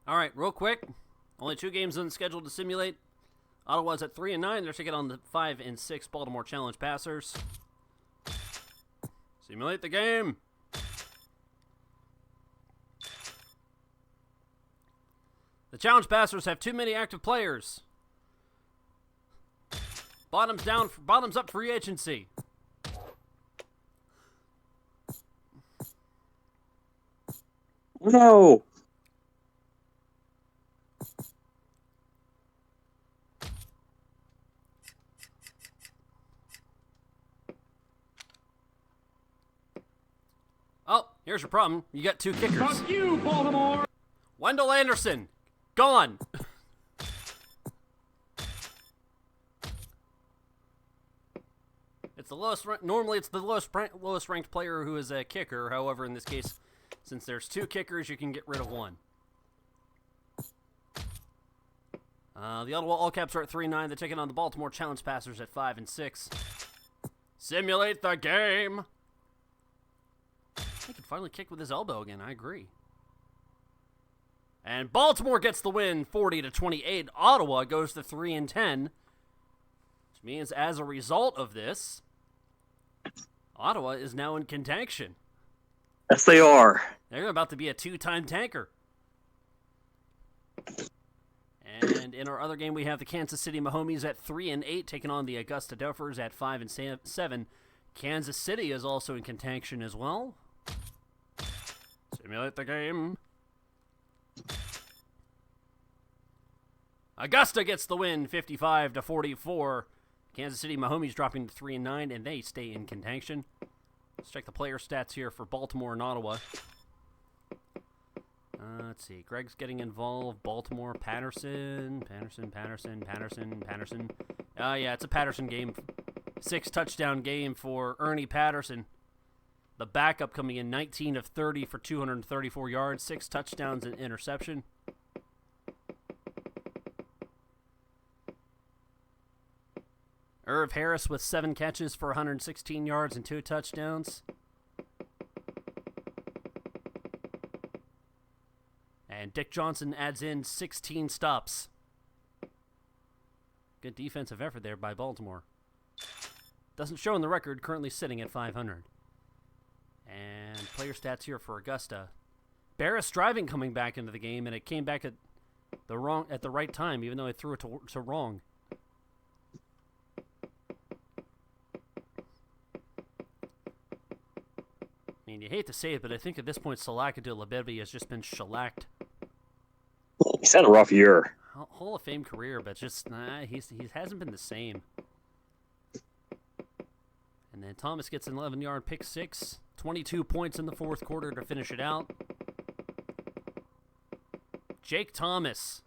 All right, real quick. Only 2 games on the schedule to simulate. Ottawa's at 3-9. They're taking on the 5-6 Baltimore Challenge Passers. Simulate the game. The Challenge Passers have too many active players. Bottoms up free agency. No. Oh, here's your problem. You got 2 kickers. Fuck you, Baltimore! Wendell Anderson, gone. It's the lowest. Normally, it's the lowest ranked player who is a kicker. However, in this case, since there's 2 kickers, you can get rid of 1. The Ottawa ALLCAPS are at 3-9. They're taking on the Baltimore Challenge Passers at 5-6. Simulate the game. He can finally kick with his elbow again. I agree. And Baltimore gets the win, 40-28. Ottawa goes to 3-10, which means as a result of this, Ottawa is now in contention. Yes, they are. They're about to be a 2-time tanker. And in our other game, we have the Kansas City Mahomies at 3-8, taking on the Augusta Duffers at 5-7. Kansas City is also in contention as well. Simulate the game. Augusta gets the win, 55-44. Kansas City Mahomies dropping to 3-9, and they stay in contention. Let's check the player stats here for Baltimore and Ottawa. Let's see. Greg's getting involved. Baltimore, Patterson. Yeah, it's a Patterson game. 6 touchdown game for Ernie Patterson. The backup coming in 19 of 30 for 234 yards, 6 touchdowns and interception. Irv Harris with 7 catches for 116 yards and 2 touchdowns. And Dick Johnson adds in 16 stops. Good defensive effort there by Baltimore. Doesn't show in the record, currently sitting at 500. And player stats here for Augusta. Barris driving coming back into the game, and it came back at the right time, even though I threw it to wrong. I mean, you hate to say it, but I think at this point, Salakadou Labebe has just been shellacked. He's had a rough year. Hall of Fame career, but just he hasn't been the same. And then Thomas gets an 11-yard pick 6. 22 points in the 4th quarter to finish it out. Jake Thomas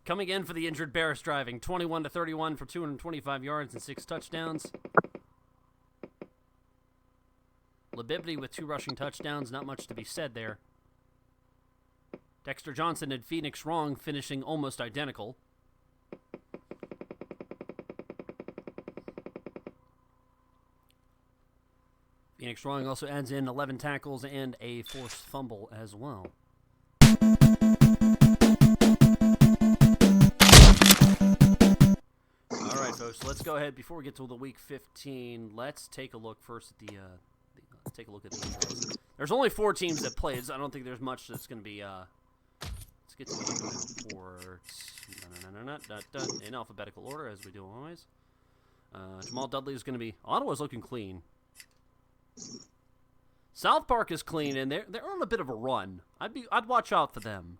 coming in for the injured Barris driving. 21-31 for 225 yards and 6 touchdowns. Labibity with 2 rushing touchdowns. Not much to be said there. Dexter Johnson and Phoenix Wrong finishing almost identical. Phoenix Wrong also adds in 11 tackles and a forced fumble as well. All right, folks, let's go ahead. Before we get to the Week 15, let's take a look first at the injuries. There's only 4 teams that played, so I don't think there's much that's going to be... Let's get to the injury reports. In alphabetical order, as we do always. Jamal Dudley is going to be... Ottawa's looking clean. South Park is clean, and they're on a bit of a run. I'd watch out for them.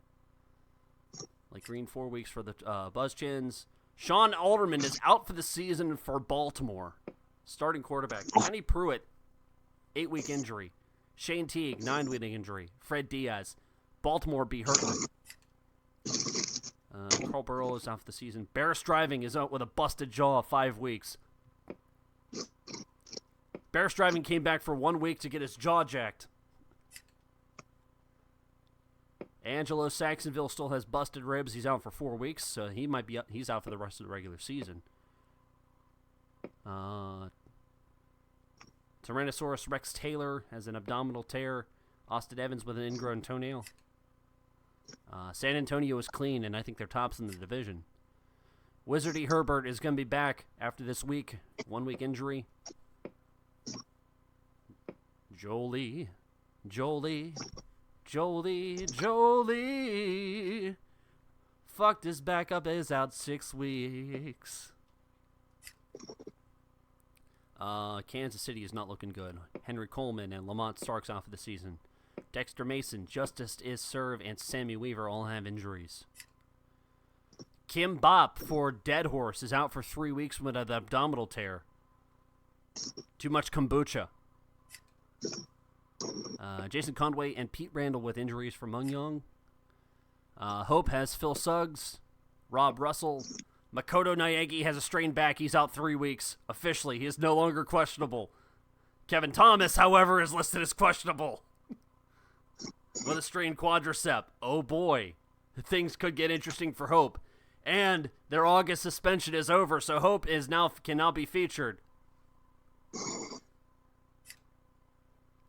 Like Green 4 weeks for the Buzzchins. Sean Alderman is out for the season for Baltimore. Starting quarterback. Kenny Pruitt, 8-week injury. Shane Teague, 9-week injury. Fred Diaz. Baltimore be hurting. Carl Burrow is out for the season. Barris Driving is out with a busted jaw 5 weeks. Barris Driving came back for 1 week to get his jaw jacked. Angelo Saxonville still has busted ribs. He's out for 4 weeks, so he's out for the rest of the regular season. Tyrannosaurus Rex Taylor has an abdominal tear. Austin Evans with an ingrown toenail. San Antonio is clean, and I think they're tops in the division. Wizardy Herbert is going to be back after this week. 1 week injury. Jolie. Fucked his backup is out 6 weeks. Kansas City is not looking good. Henry Coleman and Lamont Starks out for the season. Dexter Mason, Justice is Serve, and Sammy Weaver all have injuries. Kim Bop for Dead Horse is out for 3 weeks with an abdominal tear. Too much kombucha. Jason Conway and Pete Randall with injuries for Mungyoung. Hope has Phil Suggs. Rob Russell. Makoto Naegi has a strained back. He's out 3 weeks. Officially, he is no longer questionable. Kevin Thomas, however, is listed as questionable. With a strained quadricep. Oh boy. Things could get interesting for Hope. And their August suspension is over, so Hope can now be featured.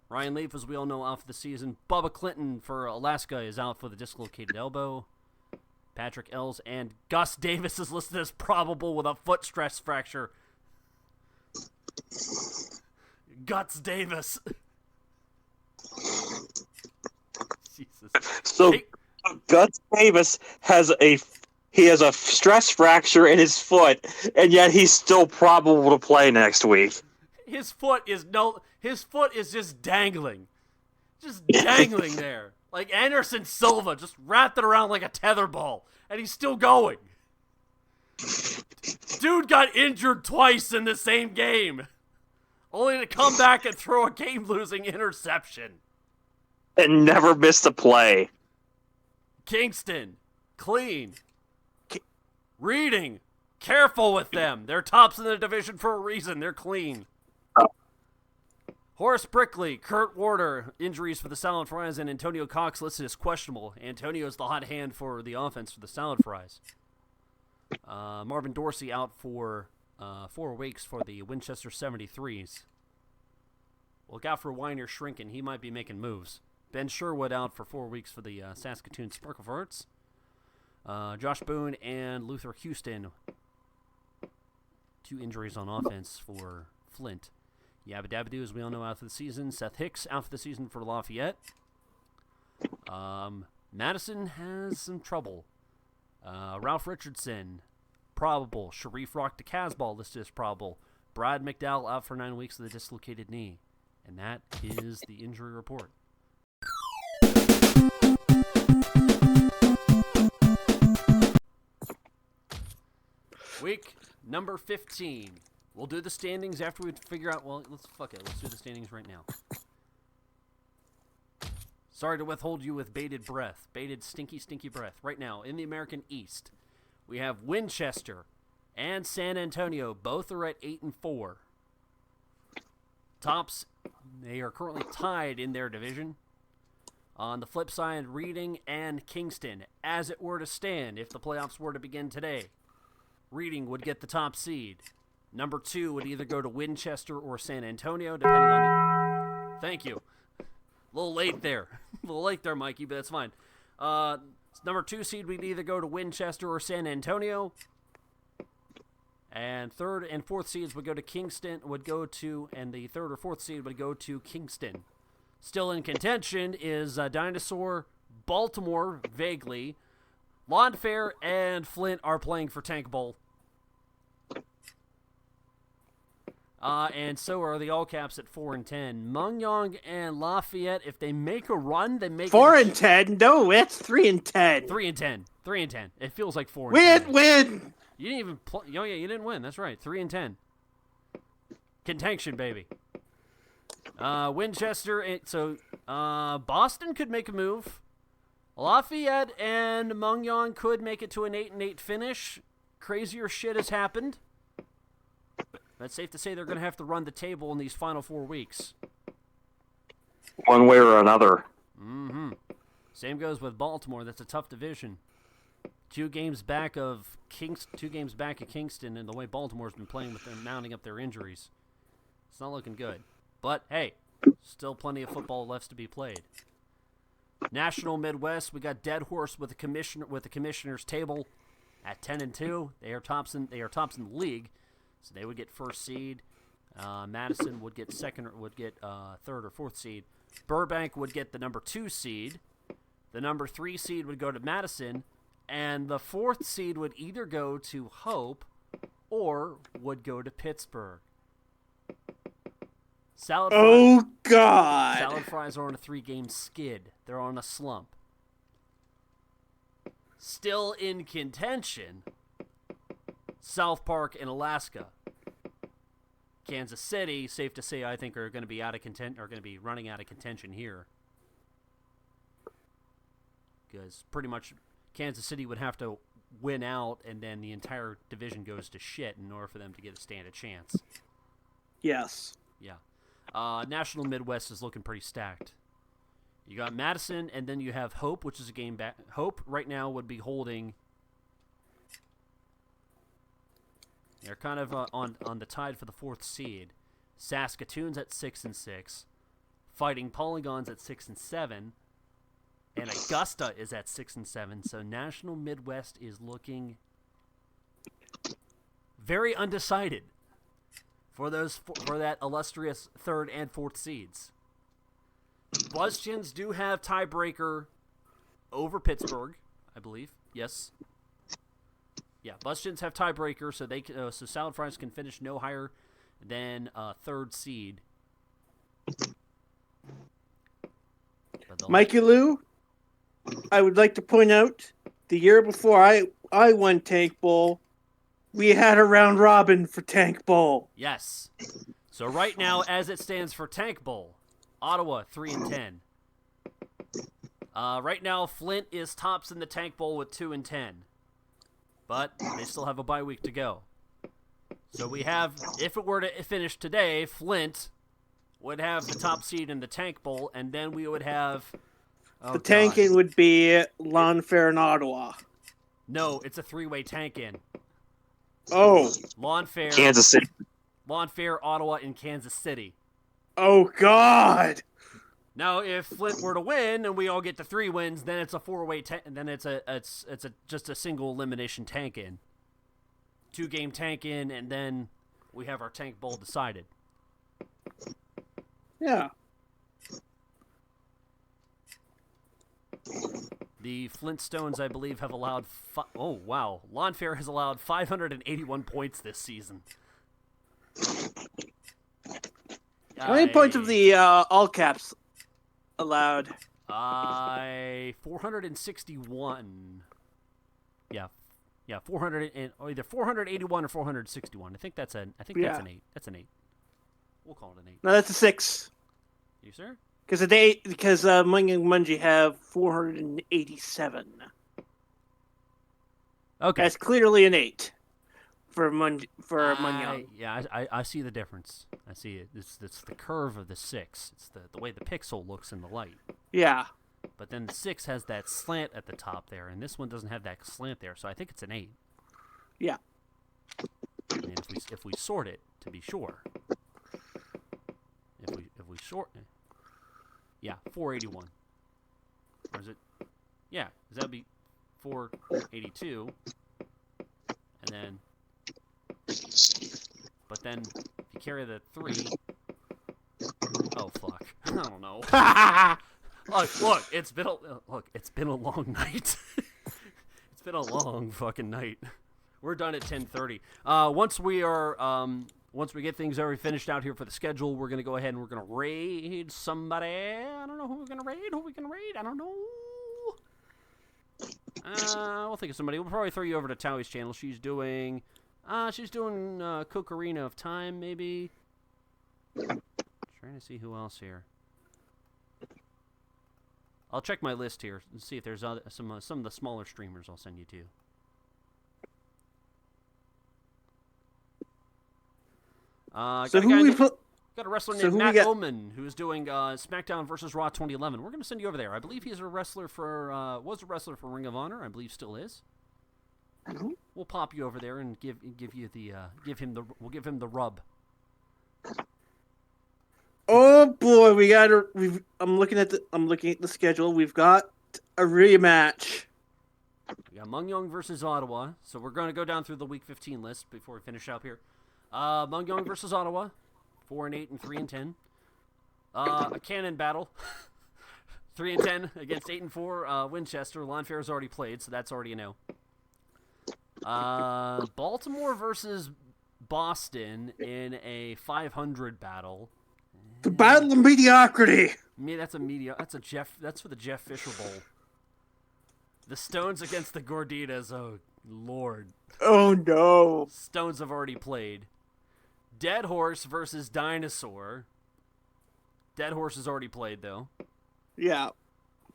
Ryan Leaf, as we all know, out for the season. Bubba Clinton for Alaska is out for the dislocated elbow. Patrick Ells and Gus Davis is listed as probable with a foot stress fracture. Guts Davis. Jesus. So Guts Davis has a stress fracture in his foot, and yet he's still probable to play next week. His foot is just dangling. Just dangling there. Like Anderson Silva just wrapped it around like a tetherball, and he's still going. Dude got injured twice in the same game, only to come back and throw a game-losing interception. And never missed a play. Kingston, clean. Reading, careful with them. They're tops in the division for a reason. They're clean. Horace Brickley, Kurt Warder, injuries for the Salad Fries, and Antonio Cox listed as questionable. Antonio's the hot hand for the offense for the Salad Fries. Marvin Dorsey out for 4 weeks for the Winchester 73s. Well, Godfrey Weiner shrinking. He might be making moves. Ben Sherwood out for 4 weeks for the Saskatoon Sparklefarts. Josh Boone and Luther Houston. 2 injuries on offense for Flint. Yabba Dabba Doo, as we all know, out for the season. Seth Hicks out for the season for Lafayette. Madison has some trouble. Ralph Richardson, probable. Sharif Rock to Casbah listed as probable. Brad McDowell out for 9 weeks with a dislocated knee. And that is the injury report. Week number 15. We'll do the standings after we figure out, well, let's do the standings right now. Sorry to withhold you with bated breath. Bated, stinky breath. Right now, in the American East, we have Winchester and San Antonio. Both are at 8-4. Tops, they are currently tied in their division. On the flip side, Reading and Kingston, as it were to stand, if the playoffs were to begin today, Reading would get the top seed. Number 2 would either go to Winchester or San Antonio, depending on the... Thank you. A little late there, Mikey, but that's fine. Number 2 seed would either go to Winchester or San Antonio. And 3rd and 4th seeds would go to Kingston, and the 3rd or 4th seed would go to Kingston. Still in contention is Dinosaur, Baltimore, vaguely. Lawn Fair and Flint are playing for Tank Bowl. And so are the ALLCAPS at 4-10. Mungyoung and Lafayette, if they make a run, they make 4-10. No, it's 3-10. 3-10. 3-10. It feels like 4-10. Win. You didn't even play. Oh yeah, you didn't win. That's right. 3-10. Contention, baby. Winchester. So Boston could make a move. Lafayette and Mungyoung could make it to an 8-8 finish. Crazier shit has happened. But it's safe to say they're going to have to run the table in these final 4 weeks. One way or another. Mm-hmm. Same goes with Baltimore. That's a tough division. 2 games back of Kingston, and the way Baltimore's been playing with them mounting up their injuries. It's not looking good. But, hey, still plenty of football left to be played. National Midwest, we got Dead Horse with the commissioner's table at 10-2. They are tops in the league, so they would get first seed. Madison would get third or fourth seed. Burbank would get the number 2 seed. The number 3 seed would go to Madison, and the 4th seed would either go to Hope or would go to Pittsburgh. Oh, God. Salad Fries are on a 3-game skid. They're on a slump. Still in contention, South Park and Alaska. Kansas City, safe to say, I think are going to be running out of contention here. Because pretty much Kansas City would have to win out, and then the entire division goes to shit in order for them to get a stand a chance. Yes. Yeah. National Midwest is looking pretty stacked. You got Madison, and then you have Hope, which is a game back. Hope right now would be holding. They're kind of on the tide for the 4th seed. Saskatoon's at 6-6, Fighting Polygons at 6-7, and Augusta is at 6-7. So National Midwest is looking very undecided for that illustrious 3rd and 4th seeds. Buzzchins do have tiebreaker over Pittsburgh, I believe. Yes. Yeah, Buzzchins have tiebreaker, so Salad Fries can finish no higher than 3rd seed. Mikey Lou, I would like to point out the year before I won Tank Bowl, we had a round robin for Tank Bowl. Yes. So right now, as it stands for Tank Bowl, Ottawa 3-10. Right now, Flint is tops in the Tank Bowl with 2-10, but they still have a bye week to go. So we have, if it were to finish today, Flint would have the top seed in the Tank Bowl, and then we would have the tanking would be Lawn Fair and Ottawa. No, it's a 3-way tank-in. Oh. Lawn Fair, Kansas City. Lawn Fair, Ottawa, and Kansas City. Oh, God. Now, if Flint were to win and we all get the 3 wins, then it's a 4-way and then it's just a single elimination tank-in. 2-game tank-in, and then we have our Tank Bowl decided. Yeah. The Flintstones, I believe, have allowed... oh, wow. Lawn Fair has allowed 581 points this season. How many points of the ALLCAPS allowed? 461. Yeah, 400 and either 481 or 461. I think that's an 8. That's an 8. We'll call it an 8. No, that's a 6. You sir? Because Mung and Mungie have 487. Okay, That's clearly an 8 for Mung Young. Yeah, I see the difference. I see it. It's the curve of the 6. It's the way the pixel looks in the light. Yeah. But then the 6 has that slant at the top there, and this one doesn't have that slant there, so I think it's an 8. Yeah. I mean, if we sort it, to be sure. If we sort it, yeah, 481. Or is it? Yeah, because that'd be 482, and then. But then, if you carry the 3, oh fuck, I don't know. Look, it's been a long night. It's been a long fucking night. We're done at 10:30. Once we get things already finished out here for the schedule, we're gonna go ahead and we're gonna raid somebody. I don't know who we're gonna raid. I don't know. We'll think of somebody. We'll probably throw you over to Towie's channel. She's doing Cocarina of Time, maybe. Trying to see who else here. I'll check my list here and see if there's some of the smaller streamers I'll send you to. Got a wrestler named Matt Oman who's doing SmackDown versus Raw 2011. We're going to send you over there. I believe he's a wrestler was a wrestler for Ring of Honor. I believe still is. Mm-hmm. We'll pop you over there and give him the rub. Oh boy, I'm looking at the schedule. We've got a rematch. We got Mungyong versus Ottawa. So we're going to go down through the Week 15 list before we finish up here. Mungyong versus Ottawa, 4-8 and 3-10. A cannon battle, 3-10 against 8-4 Winchester. Lawnfair's already played, so that's already a no. Baltimore versus Boston in a 500 battle. The battle of mediocrity. That's for the Jeff Fisher Bowl. The Stones against the Gorditas. Oh Lord. Oh no. Stones have already played. Dead Horse versus Dinosaur. Dead Horse has already played though. Yeah.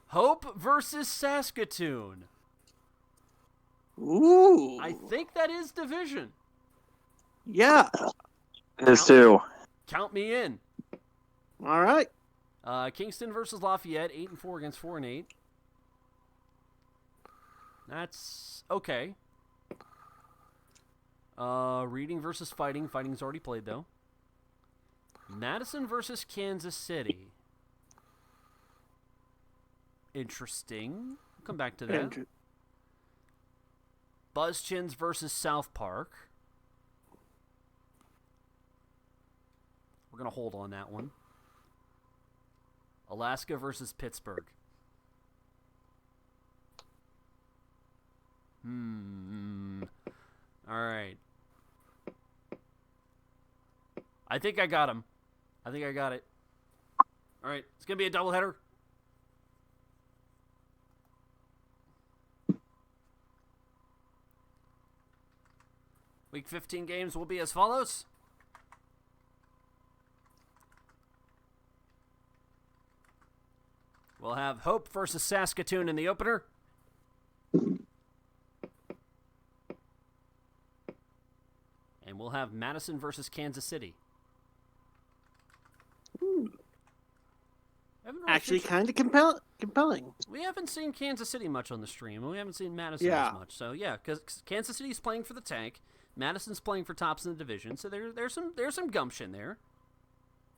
Hope versus Saskatoon. Ooh. I think that is division. Yeah. It is too. Count me in. All right. Kingston versus Lafayette, 8-4 against 4-8. That's okay. Reading versus Fighting. Fighting's already played though. Madison versus Kansas City. Interesting. We'll come back to that. Buzzchins versus South Park. We're going to hold on that one. Alaska versus Pittsburgh. All right. I think I got him. I think I got it. All right. It's going to be a doubleheader. Week 15 games will be as follows. We'll have Hope versus Saskatoon in the opener. And we'll have Madison versus Kansas City. Actually, kind of compelling. We haven't seen Kansas City much on the stream, and we haven't seen Madison as much. So yeah, because Kansas City's playing for the tank, Madison's playing for tops in the division. So there's some gumption there.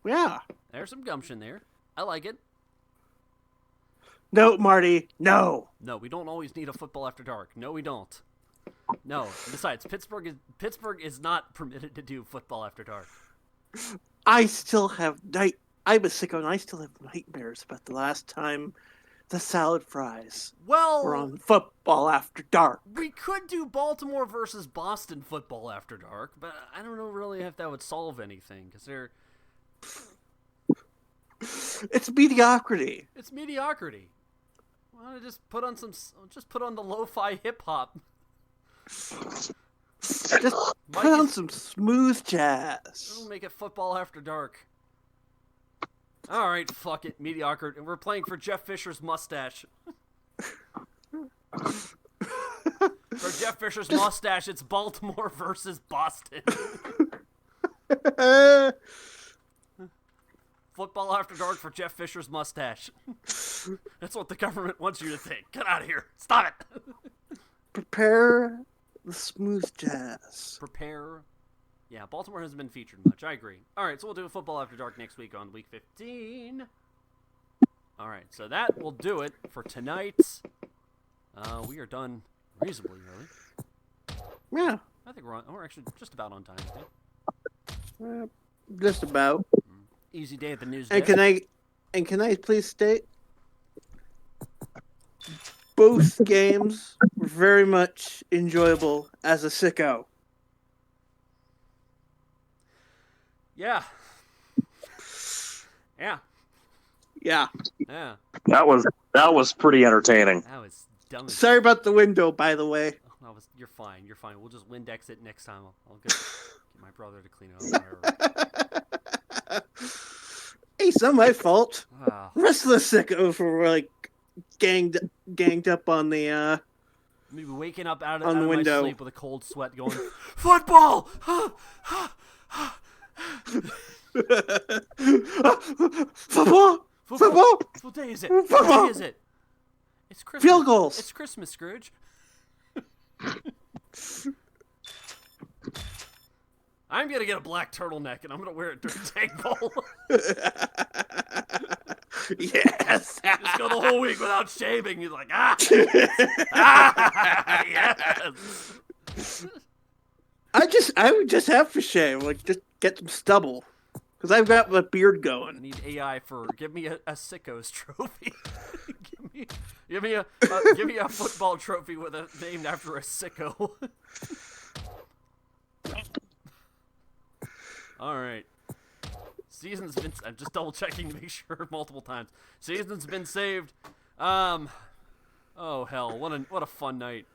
Yeah, there's some gumption there. I like it. No, Marty, no. No, we don't always need a football after dark. No, we don't. No. Besides, Pittsburgh is not permitted to do football after dark. I still have I'm a sicko, and I still have nightmares about the last time the salad fries were on football after dark. We could do Baltimore versus Boston football after dark, but I don't know really if that would solve anything because they're. It's mediocrity. It's mediocrity. Why don't I just put on the lo-fi hip hop? Just put on some smooth jazz. We'll make it football after dark. All right, fuck it, mediocre. And we're playing for Jeff Fisher's mustache. For Jeff Fisher's mustache, it's Baltimore versus Boston. Football after dark for Jeff Fisher's mustache. That's what the government wants you to think. Get out of here. Stop it. Prepare the smooth jazz. Prepare. Yeah, Baltimore hasn't been featured much. I agree. All right, so we'll do a football after dark next week on Week 15. All right, so that will do it for tonight. We are done reasonably early. Yeah. I think we're actually just about on time today. Just about. Easy day at the Newsdesk. And can I please state both games were very much enjoyable as a sicko. Yeah. Yeah. Yeah. Yeah. That was pretty entertaining. That was dumb. Sorry about the window, by the way. Oh, you're fine. You're fine. We'll just Windex it next time. I'll get my brother to clean it up. Hey, it's not my fault. Oh. The rest of the sickos were like ganged up on the Maybe waking up out the of window. my sleep with a cold sweat going, football! Football! What day is it? Football! What day is it? It's Christmas. Field goals! It's Christmas, Scrooge. I'm going to get a black turtleneck, and I'm going to wear it during Tank Bowl. Yes. Just go the whole week without shaving. He's like, yes. I would just have to shave, like just get some stubble, because I've got my beard going. I need AI for give me a sickos trophy. give me a football trophy with a named after a sicko. All right. Season's been. I'm just double checking to make sure multiple times. Season's been saved. Oh hell! What a fun night.